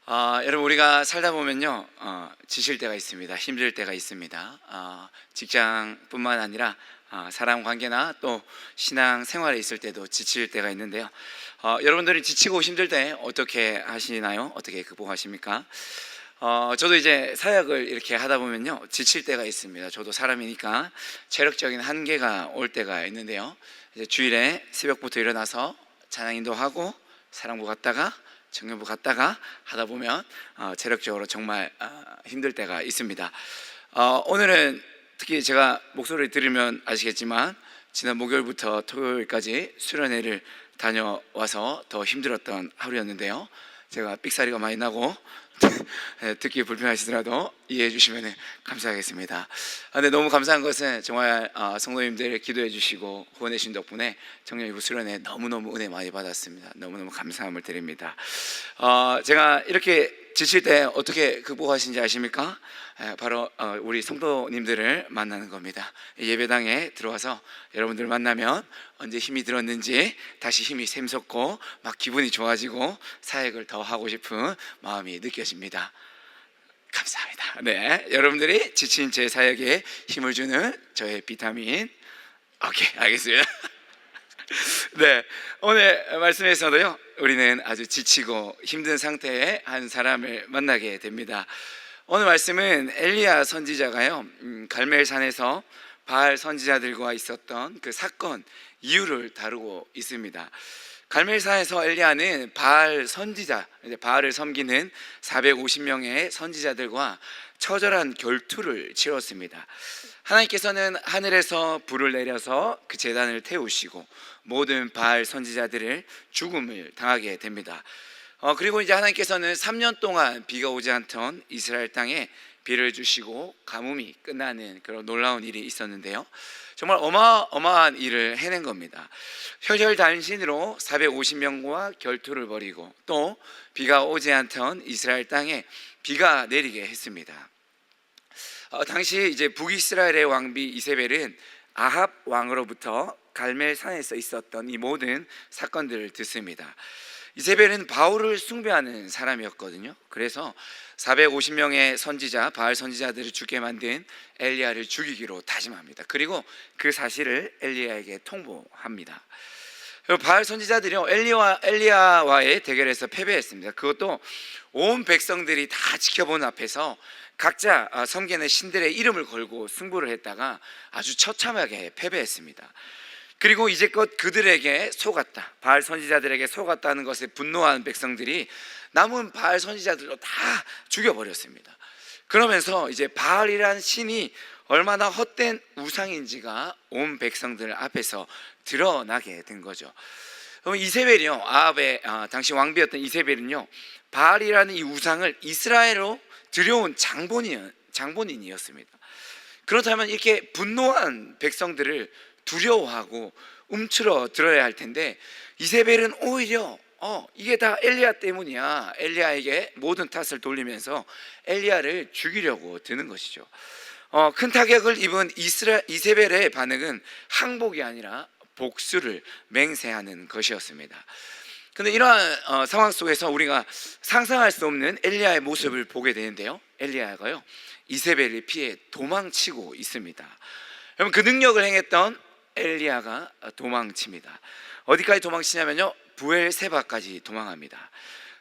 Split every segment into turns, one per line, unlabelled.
여러분, 우리가 살다 보면요, 지칠 때가 있습니다. 힘들 때가 있습니다. 직장뿐만 아니라 사람 관계나 또 신앙 생활에 있을 때도 지칠 때가 있는데요. 여러분들이 지치고 힘들 때 어떻게 하시나요? 어떻게 극복하십니까? 저도 이제 사역을 이렇게 하다 보면요, 지칠 때가 있습니다. 저도 사람이니까 체력적인 한계가 올 때가 있는데요. 이제 주일에 새벽부터 일어나서 찬양인도 하고 사랑부 갔다가 청년부 갔다가 하다 보면 체력적으로 정말 힘들 때가 있습니다. 오늘은 특히 제가 목소리를 들으면 아시겠지만 지난 목요일부터 토요일까지 수련회를 다녀와서 더 힘들었던 하루였는데요. 제가 삑사리가 많이 나고 듣기 불편하시더라도 이해해 주시면 감사하겠습니다. 근데 너무 감사한 것은 정말 성도님들 기도해 주시고 후원해 주신 덕분에 청년일부 수련회 너무너무 은혜 많이 받았습니다. 너무너무 감사함을 드립니다. 제가 이렇게 지칠 때 어떻게 극복하신지 아십니까? 바로 우리 성도님들을 만나는 겁니다. 예배당에 들어와서 여러분들 만나면 언제 힘이 들었는지 다시 힘이 샘솟고 막 기분이 좋아지고 사역을 더 하고 싶은 마음이 느껴집니다. 감사합니다. 네, 여러분들이 지친 제 사역에 힘을 주는 저의 비타민. 오케이, 알겠습니다. 네, 오늘 말씀에서도요, 우리는 아주 지치고 힘든 상태의 한 사람을 만나게 됩니다. 오늘 말씀은 엘리야 선지자가요, 갈멜산에서 바알 선지자들과 있었던 그 사건 이유를 다루고 있습니다. 갈멜산에서 엘리야는 바알 선지자, 바알을 섬기는 450명의 선지자들과 처절한 결투를 치렀습니다. 하나님께서는 하늘에서 불을 내려서 그 제단을 태우시고 모든 바알 선지자들을 죽음을 당하게 됩니다. 그리고 이제 하나님께서는 3년 동안 비가 오지 않던 이스라엘 땅에 비를 주시고 가뭄이 끝나는 그런 놀라운 일이 있었는데요, 정말 어마어마한 일을 해낸 겁니다. 혈혈단신으로 450명과 결투를 벌이고 또 비가 오지 않던 이스라엘 땅에 비가 내리게 했습니다. 당시 이제 북이스라엘의 왕비 이세벨은 아합 왕으로부터 갈멜산에서 있었던 이 모든 사건들을 듣습니다. 이세벨은 바울을 숭배하는 사람이었거든요. 그래서 450명의 선지자, 바알 선지자들을 죽게 만든 엘리야를 죽이기로 다짐합니다. 그리고 그 사실을 엘리야에게 통보합니다. 바알 선지자들이요, 엘리야와의 대결에서 패배했습니다. 그것도 온 백성들이 다 지켜보는 앞에서 각자 섬기는 신들의 이름을 걸고 승부를 했다가 아주 처참하게 패배했습니다. 그리고 이제껏 그들에게 속았다, 바알 선지자들에게 속았다는 것에 분노하는 백성들이 남은 바알 선지자들도 다 죽여버렸습니다. 그러면서 이제 바알이란 신이 얼마나 헛된 우상인지가 온 백성들 앞에서 드러나게 된 거죠. 그럼 이세벨이요, 아합의 당시 왕비였던 이세벨은요, 바알이라는 이 우상을 이스라엘로 들여온 장본인이었습니다. 그렇다면 이렇게 분노한 백성들을 두려워하고 움츠러 들어야 할 텐데 이세벨은 오히려 이게 다 엘리야 때문이야, 엘리야에게 모든 탓을 돌리면서 엘리야를 죽이려고 드는 것이죠. 큰 타격을 입은 이세벨의 반응은 항복이 아니라 복수를 맹세하는 것이었습니다. 그런데 이러한 상황 속에서 우리가 상상할 수 없는 엘리야의 모습을 보게 되는데요, 엘리야가요, 이세벨을 피해 도망치고 있습니다. 여러분, 그 능력을 행했던 엘리야가 도망칩니다. 어디까지 도망치냐면요, 브엘세바까지 도망합니다.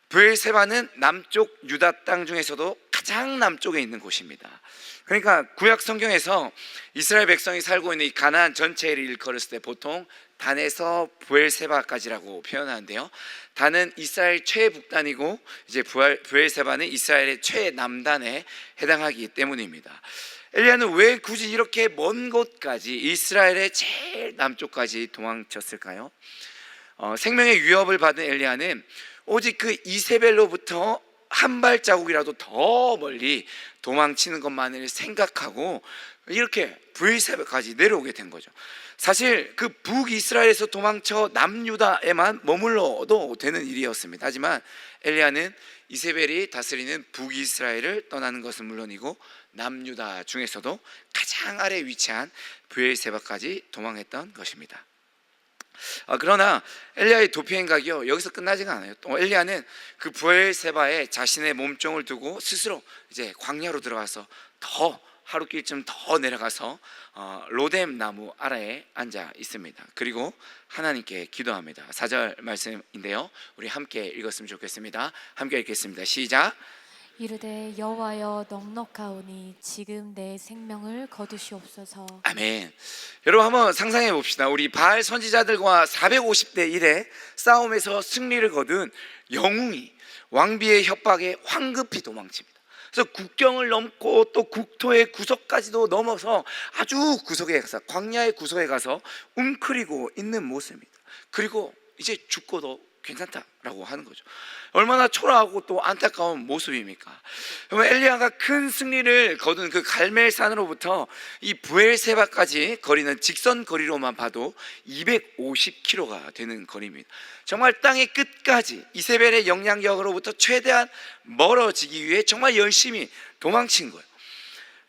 브엘세바는 남쪽 유다 땅 중에서도 가장 남쪽에 있는 곳입니다. 그러니까 구약 성경에서 이스라엘 백성이 살고 있는 이 가나안 전체를 일컬었을 때 보통 단에서 브엘세바까지라고 표현하는데요, 단은 이스라엘 최북단이고 이제 브엘세바는 이스라엘의 최남단에 해당하기 때문입니다. 엘리야는 왜 굳이 이렇게 먼 곳까지, 이스라엘의 제일 남쪽까지 도망쳤을까요? 생명의 위협을 받은 엘리야는 오직 그 이세벨로부터 한 발자국이라도 더 멀리 도망치는 것만을 생각하고 이렇게 브엘세바까지 내려오게 된 거죠. 사실 그 북이스라엘에서 도망쳐 남유다에만 머물러도 되는 일이었습니다. 하지만 엘리야는 이세벨이 다스리는 북이스라엘을 떠나는 것은 물론이고 남유다 중에서도 가장 아래에 위치한 브엘세바까지 도망했던 것입니다. 그러나 엘리야의 도피 행각이요 여기서 끝나지가 않아요. 또 엘리야는 그 브엘세바에 자신의 몸종을 두고 스스로 이제 광야로 들어가서 더 하루길쯤 더 내려가서 로뎀 나무 아래에 앉아 있습니다. 그리고 하나님께 기도합니다. 4절 말씀인데요, 우리 함께 읽었으면 좋겠습니다. 함께 읽겠습니다. 시작.
이르되 여호와여 넉넉하오니 지금 내 생명을 거두시옵소서.
아멘. 여러분 한번 상상해 봅시다. 우리 바알 선지자들과 450대 1의 싸움에서 승리를 거둔 영웅이 왕비의 협박에 황급히 도망칩니다. 그래서 국경을 넘고 또 국토의 구석까지도 넘어서 아주 구석에 가서, 광야의 구석에 가서 웅크리고 있는 모습입니다. 그리고 이제 죽고도 괜찮다라고 하는 거죠. 얼마나 초라하고 또 안타까운 모습입니까? 엘리야가 큰 승리를 거둔 그 갈멜산으로부터 이 브엘세바까지 거리는 직선 거리로만 봐도 250km가 되는 거리입니다. 정말 땅의 끝까지 이세벨의 영향력으로부터 최대한 멀어지기 위해 정말 열심히 도망친 거예요.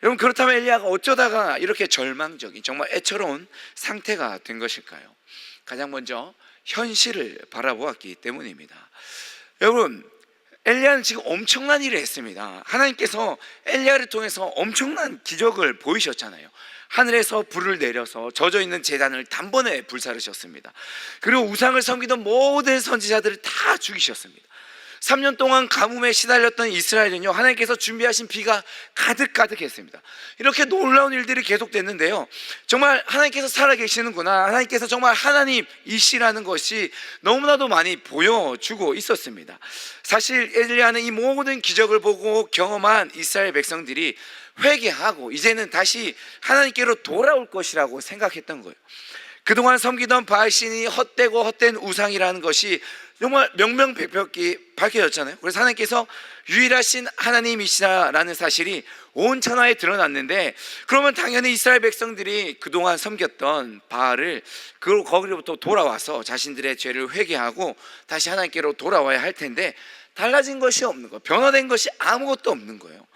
여러분, 그렇다면 엘리야가 어쩌다가 이렇게 절망적인, 정말 애처로운 상태가 된 것일까요? 가장 먼저 현실을 바라보았기 때문입니다. 여러분, 엘리야는 지금 엄청난 일을 했습니다. 하나님께서 엘리야를 통해서 엄청난 기적을 보이셨잖아요. 하늘에서 불을 내려서 젖어있는 제단을 단번에 불사르셨습니다. 그리고 우상을 섬기던 모든 선지자들을 다 죽이셨습니다. 3년 동안 가뭄에 시달렸던 이스라엘은요, 하나님께서 준비하신 비가 가득했습니다. 이렇게 놀라운 일들이 계속됐는데요, 정말 하나님께서 살아계시는구나, 하나님께서 정말 하나님이시라는 것이 너무나도 많이 보여주고 있었습니다. 사실 엘리야는 이 모든 기적을 보고 경험한 이스라엘 백성들이 회개하고 이제는 다시 하나님께로 돌아올 것이라고 생각했던 거예요. 그동안 섬기던 바알신이 헛되고 헛된 우상이라는 것이 정말 명명백백히 밝혀졌잖아요. 그래서 하나님께서 유일하신 하나님이시라는 사실이 온 천하에 드러났는데, 그러면 당연히 이스라엘 백성들이 그동안 섬겼던 바알을 거기로부터 돌아와서 자신들의 죄를 회개하고 다시 하나님께로 돌아와야 할 텐데, 달라진 것이 없는 거예요. 변화된 것이 아무것도 없는 거예요.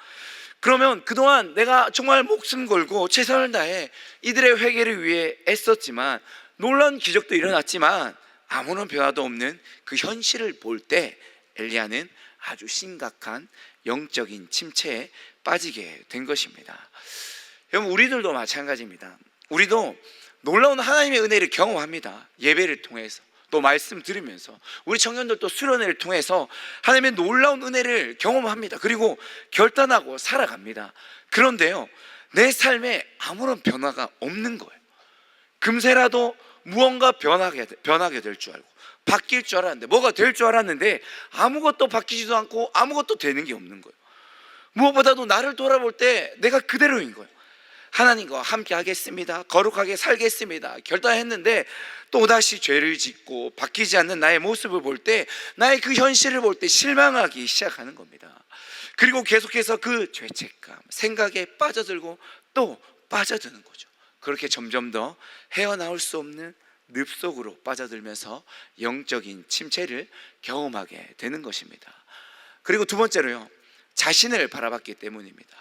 그러면 그동안 내가 정말 목숨 걸고 최선을 다해 이들의 회개를 위해 애썼지만, 놀라운 기적도 일어났지만 아무런 변화도 없는 그 현실을 볼 때 엘리야는 아주 심각한 영적인 침체에 빠지게 된 것입니다. 여러분, 우리들도 마찬가지입니다. 우리도 놀라운 하나님의 은혜를 경험합니다. 예배를 통해서, 또 말씀 들으면서, 우리 청년들도 수련회를 통해서 하나님의 놀라운 은혜를 경험합니다. 그리고 결단하고 살아갑니다. 그런데요, 내 삶에 아무런 변화가 없는 거예요. 금세라도 무언가 변하게 될 줄 알고 바뀔 줄 알았는데, 뭐가 될 줄 알았는데 아무것도 바뀌지도 않고 아무것도 되는 게 없는 거예요. 무엇보다도 나를 돌아볼 때 내가 그대로인 거예요. 하나님과 함께 하겠습니다, 거룩하게 살겠습니다 결단했는데 또다시 죄를 짓고 바뀌지 않는 나의 모습을 볼 때, 나의 그 현실을 볼 때 실망하기 시작하는 겁니다. 그리고 계속해서 그 죄책감, 생각에 빠져들고 또 빠져드는 거죠. 그렇게 점점 더 헤어나올 수 없는 늪속으로 빠져들면서 영적인 침체를 경험하게 되는 것입니다. 그리고 두 번째로요, 자신을 바라봤기 때문입니다.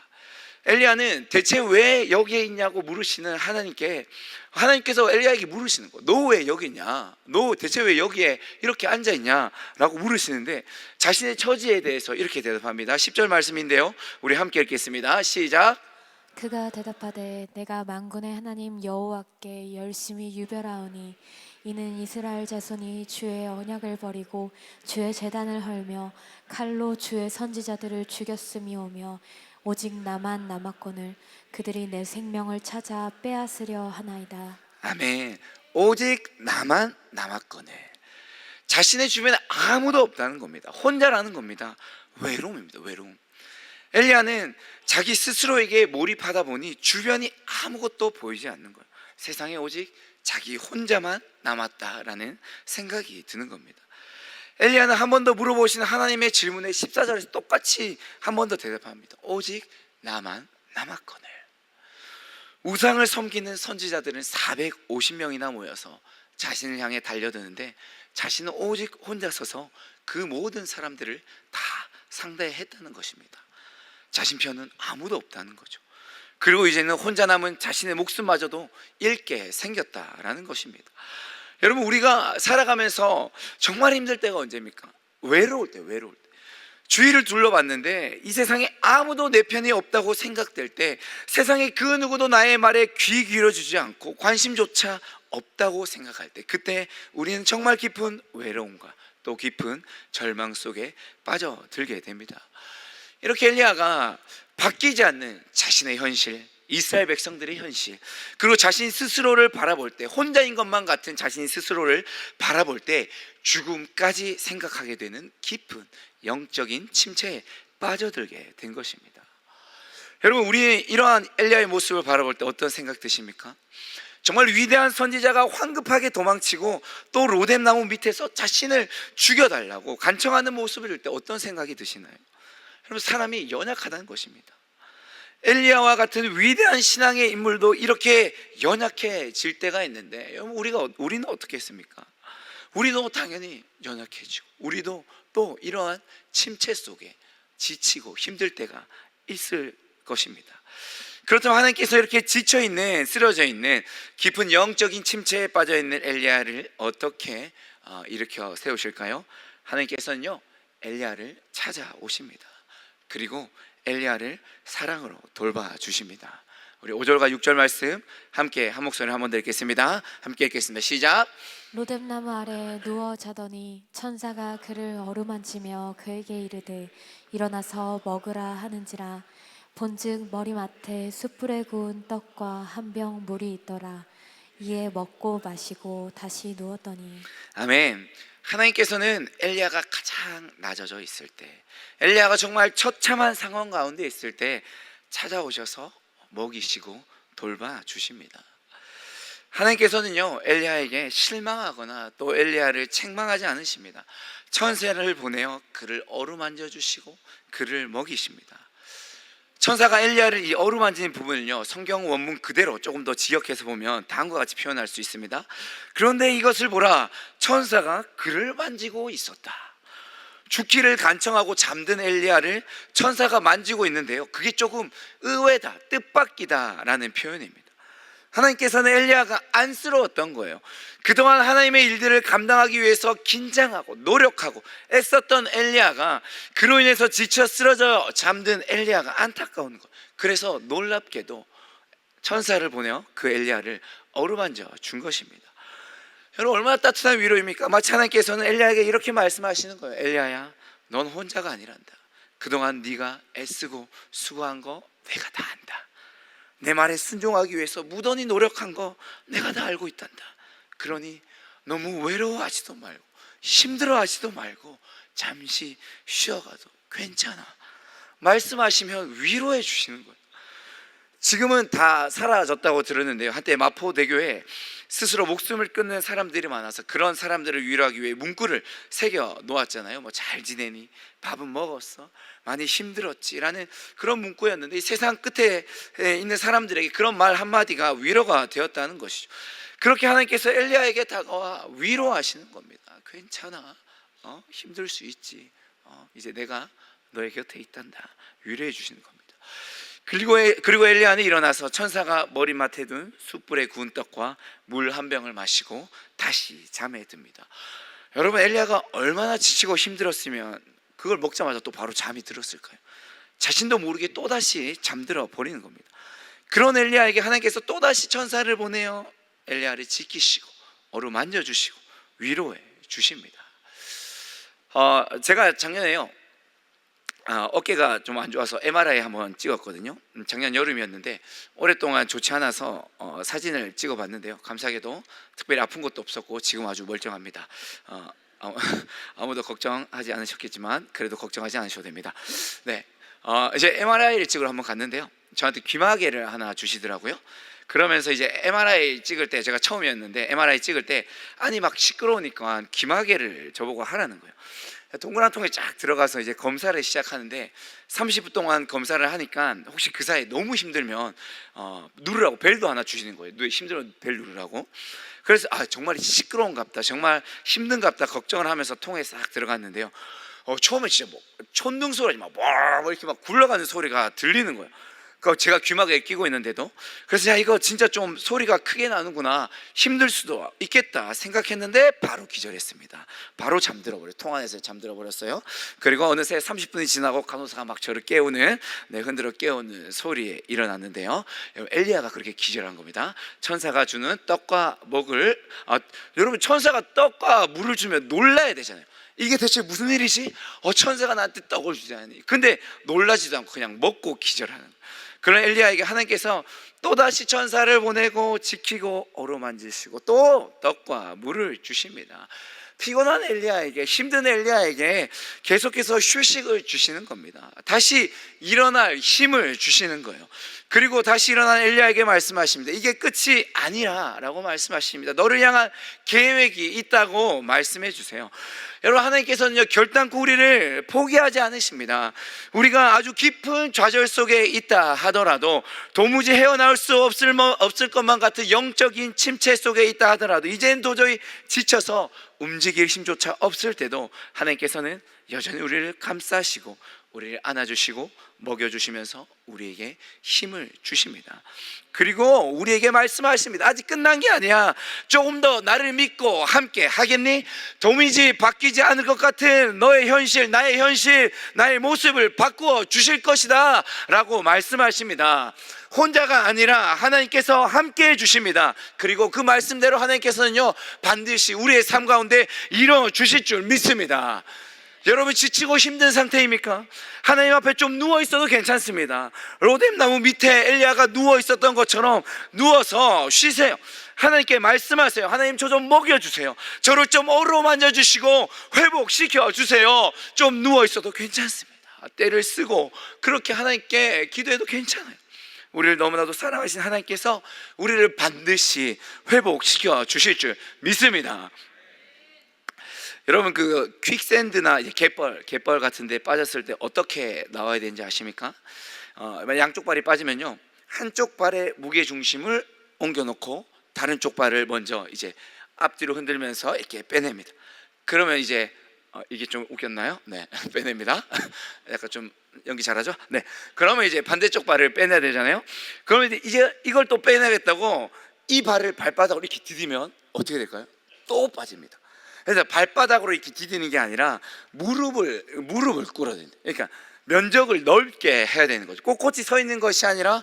엘리야는 대체 왜 여기에 있냐고 물으시는 하나님께서 엘리야에게 물으시는 거, 너 왜 여기 있냐, 너 대체 왜 여기에 이렇게 앉아 있냐 라고 물으시는데, 자신의 처지에 대해서 이렇게 대답합니다. 10절 말씀인데요, 우리 함께 읽겠습니다. 시작.
그가 대답하되 내가 만군의 하나님 여호와께 열심히 유별하오니 이는 이스라엘 자손이 주의 언약을 버리고 주의 제단을 헐며 칼로 주의 선지자들을 죽였음이오며 오직 나만 남았거늘 그들이 내 생명을 찾아 빼앗으려 하나이다.
아멘. 오직 나만 남았거늘. 자신의 주변에 아무도 없다는 겁니다. 혼자라는 겁니다. 외로움입니다. 외로움. 엘리야는 자기 스스로에게 몰입하다 보니 주변이 아무것도 보이지 않는 거예요. 세상에 오직 자기 혼자만 남았다라는 생각이 드는 겁니다. 엘리야는 한 번 더 물어보시는 하나님의 질문에 14절에서 똑같이 한 번 더 대답합니다. 오직 나만 남았거늘. 우상을 섬기는 선지자들은 450명이나 모여서 자신을 향해 달려드는데, 자신은 오직 혼자 서서 그 모든 사람들을 다 상대했다는 것입니다. 자신 편은 아무도 없다는 거죠. 그리고 이제는 혼자 남은 자신의 목숨마저도 잃게 생겼다라는 것입니다. 여러분, 우리가 살아가면서 정말 힘들 때가 언제입니까? 외로울 때, 외로울 때. 주위를 둘러봤는데 이 세상에 아무도 내 편이 없다고 생각될 때, 세상에 그 누구도 나의 말에 귀 기울여주지 않고 관심조차 없다고 생각할 때, 그때 우리는 정말 깊은 외로움과 또 깊은 절망 속에 빠져들게 됩니다. 이렇게 엘리야가 바뀌지 않는 자신의 현실, 이스라엘 백성들의 현실, 그리고 자신 스스로를 바라볼 때, 혼자인 것만 같은 자신 스스로를 바라볼 때 죽음까지 생각하게 되는 깊은 영적인 침체에 빠져들게 된 것입니다. 여러분, 우리 이러한 엘리야의 모습을 바라볼 때 어떤 생각 드십니까? 정말 위대한 선지자가 황급하게 도망치고 또 로뎀나무 밑에서 자신을 죽여달라고 간청하는 모습을 볼 때 어떤 생각이 드시나요? 여러분, 사람이 연약하다는 것입니다. 엘리야와 같은 위대한 신앙의 인물도 이렇게 연약해질 때가 있는데, 우리는 어떻게 했습니까? 우리도 당연히 연약해지고, 우리도 또 이러한 침체 속에 지치고 힘들 때가 있을 것입니다. 그렇다면 하나님께서 이렇게 지쳐있는, 쓰러져 있는 깊은 영적인 침체에 빠져있는 엘리야를 어떻게 일으켜 세우실까요? 하나님께서는요, 엘리야를 찾아오십니다. 그리고 엘리야를 사랑으로 돌봐주십니다. 우리 5절과 6절 말씀 함께 한 목소리로 한번 읽겠습니다. 함께 읽겠습니다. 시작.
로뎀나무 아래 누워 자더니 천사가 그를 어루만지며 그에게 이르되 일어나서 먹으라 하는지라. 본즉 머리맡에 숯불에 구운 떡과 한 병 물이 있더라. 이에 먹고 마시고 다시 누웠더니.
아멘. 하나님께서는 엘리야가 가장 낮아져 있을 때, 엘리야가 정말 처참한 상황 가운데 있을 때 찾아오셔서 먹이시고 돌봐주십니다. 하나님께서는요, 엘리야에게 실망하거나 또 엘리야를 책망하지 않으십니다. 천사를 보내어 그를 어루만져 주시고 그를 먹이십니다. 천사가 엘리야를 이 어루만지는 부분을요, 성경 원문 그대로 조금 더 직역해서 보면 다음과 같이 표현할 수 있습니다. 그런데 이것을 보라, 천사가 그를 만지고 있었다. 죽기를 간청하고 잠든 엘리야를 천사가 만지고 있는데요, 그게 조금 의외다, 뜻밖이다 라는 표현입니다. 하나님께서는 엘리야가 안쓰러웠던 거예요. 그동안 하나님의 일들을 감당하기 위해서 긴장하고 노력하고 애썼던 엘리야가, 그로 인해서 지쳐 쓰러져 잠든 엘리야가 안타까운 것. 그래서 놀랍게도 천사를 보내어 그 엘리야를 어루만져 준 것입니다. 여러분, 얼마나 따뜻한 위로입니까? 마치 하나님께서는 엘리야에게 이렇게 말씀하시는 거예요. 엘리야야, 넌 혼자가 아니란다. 그동안 네가 애쓰고 수고한 거 내가 다 안다. 내 말에 순종하기 위해서 무던히 노력한 거 내가 다 알고 있단다. 그러니 너무 외로워하지도 말고 힘들어하지도 말고 잠시 쉬어가도 괜찮아. 말씀하시면 위로해 주시는 거예요. 지금은 다 사라졌다고 들었는데요, 한때 마포대교에 스스로 목숨을 끊는 사람들이 많아서 그런 사람들을 위로하기 위해 문구를 새겨 놓았잖아요. 뭐 잘 지내니? 밥은 먹었어? 많이 힘들었지? 라는 그런 문구였는데, 이 세상 끝에 있는 사람들에게 그런 말 한마디가 위로가 되었다는 것이죠. 그렇게 하나님께서 엘리야에게 다가와 위로하시는 겁니다. 괜찮아, 힘들 수 있지, 이제 내가 너의 곁에 있단다. 위로해 주시는 겁니다. 그리고 엘리야는 일어나서 천사가 머리맡에 둔 숯불에 구운 떡과 물 한 병을 마시고 다시 잠에 듭니다. 여러분, 엘리야가 얼마나 지치고 힘들었으면 그걸 먹자마자 또 바로 잠이 들었을까요? 자신도 모르게 또다시 잠들어 버리는 겁니다. 그런 엘리야에게 하나님께서 또다시 천사를 보내어 엘리야를 지키시고 어루만져 주시고 위로해 주십니다. 제가 작년에요, 어깨가 좀 안 좋아서 MRI 한번 찍었거든요. 작년 여름이었는데 오랫동안 좋지 않아서 사진을 찍어봤는데요, 감사하게도 특별히 아픈 것도 없었고 지금 아주 멀쩡합니다. 아무도 걱정하지 않으셨겠지만 그래도 걱정하지 않으셔도 됩니다. 네, 이제 MRI를 찍으러 한번 갔는데요, 저한테 귀마개를 하나 주시더라고요. 그러면서 이제 MRI 찍을 때, 제가 처음이었는데 MRI 찍을 때 아니 막 시끄러우니까 귀마개를 저보고 하라는 거예요. 동그란 통에 쫙 들어가서 이제 검사를 시작하는데 30분 동안 검사를 하니까 혹시 그 사이에 너무 힘들면 누르라고 벨도 하나 주시는 거예요. 힘들면 벨 누르라고. 그래서 정말 시끄러운갑다, 정말 힘든갑다 걱정을 하면서 통에 싹 들어갔는데요, 처음에 진짜 뭐 촌등 소리 막 이렇게 막 굴러가는 소리가 들리는 거예요. 제가 귀마개 끼고 있는데도. 그래서 야, 이거 진짜 좀 소리가 크게 나는구나, 힘들 수도 있겠다 생각했는데 바로 기절했습니다. 바로 잠들어 버려요. 통 안에서 잠들어 버렸어요. 그리고 어느새 30분이 지나고 간호사가 막 저를 깨우는, 흔들어 깨우는 소리에 일어났는데요, 엘리야가 그렇게 기절한 겁니다. 천사가 주는 떡과 먹을, 여러분, 천사가 떡과 물을 주면 놀라야 되잖아요. 이게 대체 무슨 일이지? 천사가 나한테 떡을 주자니. 근데 놀라지도 않고 그냥 먹고 기절하는 거예요. 그런 엘리야에게 하나님께서 또다시 천사를 보내고 지키고 어루만지시고 또 떡과 물을 주십니다. 피곤한 엘리야에게, 힘든 엘리야에게 계속해서 휴식을 주시는 겁니다. 다시 일어날 힘을 주시는 거예요. 그리고 다시 일어난 엘리야에게 말씀하십니다. 이게 끝이 아니라 라고 말씀하십니다. 너를 향한 계획이 있다고 말씀해 주세요. 여러분, 하나님께서는요, 결단코 우리를 포기하지 않으십니다. 우리가 아주 깊은 좌절 속에 있다 하더라도, 도무지 헤어나올 수 없을 것만 같은 영적인 침체 속에 있다 하더라도, 이제는 도저히 지쳐서 움직일 힘조차 없을 때도 하나님께서는 여전히 우리를 감싸시고 우리를 안아주시고 먹여주시면서 우리에게 힘을 주십니다. 그리고 우리에게 말씀하십니다. 아직 끝난 게 아니야. 조금 더 나를 믿고 함께 하겠니? 도무지 바뀌지 않을 것 같은 너의 현실, 나의 모습을 바꾸어 주실 것이다 라고 말씀하십니다. 혼자가 아니라 하나님께서 함께 해주십니다. 그리고 그 말씀대로 하나님께서는요, 반드시 우리의 삶 가운데 이루어 주실 줄 믿습니다. 여러분, 지치고 힘든 상태입니까? 하나님 앞에 좀 누워 있어도 괜찮습니다. 로뎀나무 밑에 엘리야가 누워 있었던 것처럼 누워서 쉬세요. 하나님께 말씀하세요. 하나님, 저 좀 먹여주세요. 저를 좀 어루만져 주시고 회복시켜 주세요. 좀 누워 있어도 괜찮습니다. 때를 쓰고 그렇게 하나님께 기도해도 괜찮아요. 우리를 너무나도 사랑하신 하나님께서 우리를 반드시 회복시켜 주실 줄 믿습니다. 여러분, 그 퀵샌드나 갯벌 같은 데 빠졌을 때 어떻게 나와야 되는지 아십니까? 양쪽 발이 빠지면요, 한쪽 발의 무게 중심을 옮겨놓고 다른 쪽 발을 먼저 이제 앞뒤로 흔들면서 이렇게 빼냅니다. 그러면 이제 이게 좀 웃겼나요? 네, 빼냅니다. 약간 좀 연기 잘하죠? 네. 그러면 이제 반대쪽 발을 빼내야 되잖아요. 그러면 이제 이걸 또 빼내겠다고 이 발을 발바닥으로 이렇게 디디면 어떻게 될까요? 또 빠집니다. 그래서 발바닥으로 이렇게 디디는 게 아니라 무릎을 꿇어야 된다. 그러니까 면적을 넓게 해야 되는 거죠. 꼿꼿이 서 있는 것이 아니라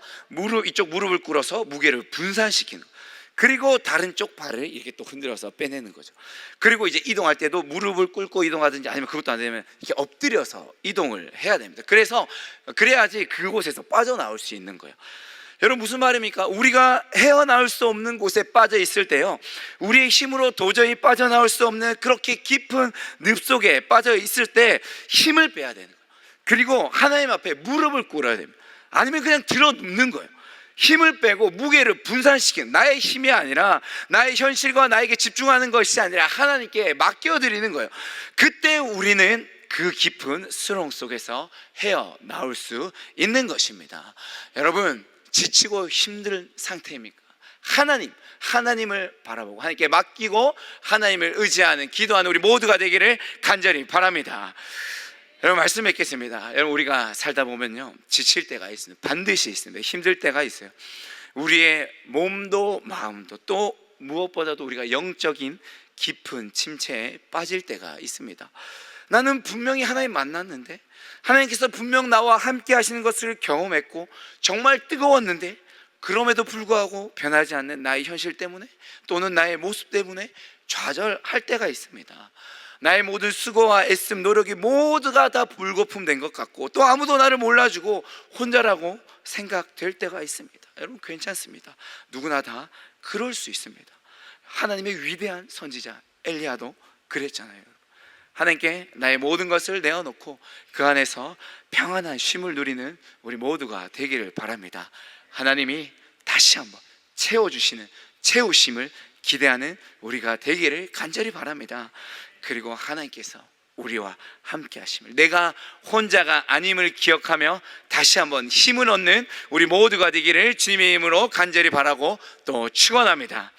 이쪽 무릎을 꿇어서 무게를 분산시키는 거예요. 그리고 다른 쪽 발을 이렇게 또 흔들어서 빼내는 거죠. 그리고 이제 이동할 때도 무릎을 꿇고 이동하든지, 아니면 그것도 안 되면 이렇게 엎드려서 이동을 해야 됩니다. 그래야지 그곳에서 빠져나올 수 있는 거예요. 여러분, 무슨 말입니까? 우리가 헤어나올 수 없는 곳에 빠져 있을 때요, 우리의 힘으로 도저히 빠져나올 수 없는 그렇게 깊은 늪 속에 빠져 있을 때 힘을 빼야 되는 거예요. 그리고 하나님 앞에 무릎을 꿇어야 됩니다. 아니면 그냥 들어 눕는 거예요. 힘을 빼고 무게를 분산시키는, 나의 힘이 아니라, 나의 현실과 나에게 집중하는 것이 아니라 하나님께 맡겨드리는 거예요. 그때 우리는 그 깊은 수렁 속에서 헤어나올 수 있는 것입니다. 여러분, 지치고 힘든 상태입니까? 하나님을 바라보고 하나님께 맡기고 하나님을 의지하는, 기도하는 우리 모두가 되기를 간절히 바랍니다. 여러분, 말씀 맺겠습니다. 여러분, 우리가 살다 보면요, 지칠 때가 있습니다. 반드시 있습니다. 힘들 때가 있어요. 우리의 몸도 마음도, 또 무엇보다도 우리가 영적인 깊은 침체에 빠질 때가 있습니다. 나는 분명히 하나님 만났는데, 하나님께서 분명 나와 함께 하시는 것을 경험했고 정말 뜨거웠는데, 그럼에도 불구하고 변하지 않는 나의 현실 때문에, 또는 나의 모습 때문에 좌절할 때가 있습니다. 나의 모든 수고와 애씀, 노력이 모두가 다 불거품된 것 같고, 또 아무도 나를 몰라주고 혼자라고 생각될 때가 있습니다. 여러분, 괜찮습니다. 누구나 다 그럴 수 있습니다. 하나님의 위대한 선지자 엘리야도 그랬잖아요. 하나님께 나의 모든 것을 내어놓고 그 안에서 평안한 쉼을 누리는 우리 모두가 되기를 바랍니다. 하나님이 다시 한번 채우심을 기대하는 우리가 되기를 간절히 바랍니다. 그리고 하나님께서 우리와 함께 하심을, 내가 혼자가 아님을 기억하며 다시 한번 힘을 얻는 우리 모두가 되기를 주님의 이름으로 간절히 바라고 또 축원합니다.